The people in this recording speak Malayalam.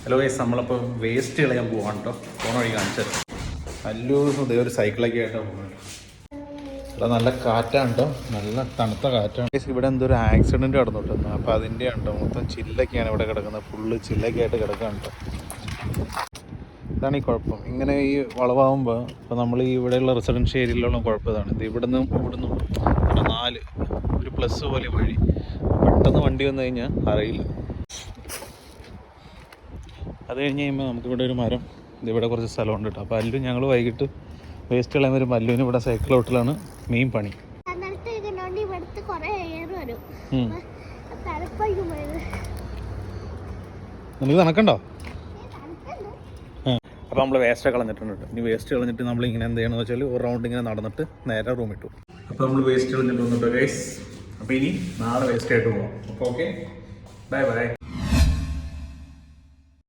ഹലോ ഗൈസ്, നമ്മളിപ്പോൾ വേസ്റ്റ് കളയാൻ പോവാണ് കേട്ടോ. പോണ വഴി കാണിച്ചത് നല്ലൊരു ഒരു സൈക്കിളൊക്കെ ആയിട്ടാണ് പോകുന്നത്. ഇവിടെ നല്ല കാറ്റാണ് കേട്ടോ, നല്ല തണുത്ത കാറ്റാണ്. ഇവിടെ എന്തൊരു ആക്സിഡൻറ്റ് നടന്നിട്ടുണ്ട്. അപ്പോൾ അതിൻ്റെ ഉണ്ടോ മൊത്തം ചില്ലൊക്കെയാണ് ഇവിടെ കിടക്കുന്നത്. ഫുള്ള് ചില്ലൊക്കെ ആയിട്ട് കിടക്കുകയാണ് കേട്ടോ. ഇതാണ് ഈ കുഴപ്പം. ഇങ്ങനെ ഈ വളവാകുമ്പോൾ ഇപ്പോൾ നമ്മൾ ഈ ഇവിടെയുള്ള റെസിഡൻഷ്യൽ ഏരിയയിലുള്ള കുഴപ്പം ഇതാണ്. ഇത് ഇവിടുന്ന് ഇവിടെ 4 ഒരു പ്ലസ് പോലെ വഴി. പെട്ടെന്ന് വണ്ടി വന്നു കഴിഞ്ഞാൽ അറിയില്ല. അത് കഴിഞ്ഞ് കഴിയുമ്പോൾ നമുക്കിവിടെ ഒരു മരം, ഇതിവിടെ കുറച്ച് സ്ഥലമുണ്ട് കേട്ടോ. അപ്പോൾ അല്ലു ഞങ്ങൾ വൈകിട്ട് വേസ്റ്റ് കളയാൻ വരുമ്പോൾ അല്ലുവിന് ഇവിടെ സൈക്കിൾ ഔട്ടിലാണ് മെയിൻ പണി. നിനക്ക് നടക്കണ്ടോ? അപ്പോൾ നമ്മൾ വേസ്റ്റ് കളഞ്ഞിട്ടുണ്ട് കേട്ടോ. ഇനി വേസ്റ്റ് കളഞ്ഞിട്ട് നമ്മളിങ്ങനെ എന്ത് ചെയ്യണമെന്ന് വെച്ചാൽ ഒരു റൗണ്ട് ഇങ്ങനെ നടന്നിട്ട് നേരെ റൂമിട്ടു. അപ്പോൾ നമ്മൾ വേസ്റ്റ് കളഞ്ഞിട്ട് വന്നിട്ടോ ഗൈസ്. അപ്പോൾ ഇനി നാളെ വേസ്റ്റ് ആയിട്ട് പോകാം. അപ്പോൾ ഓക്കെ, ബൈ ബൈ.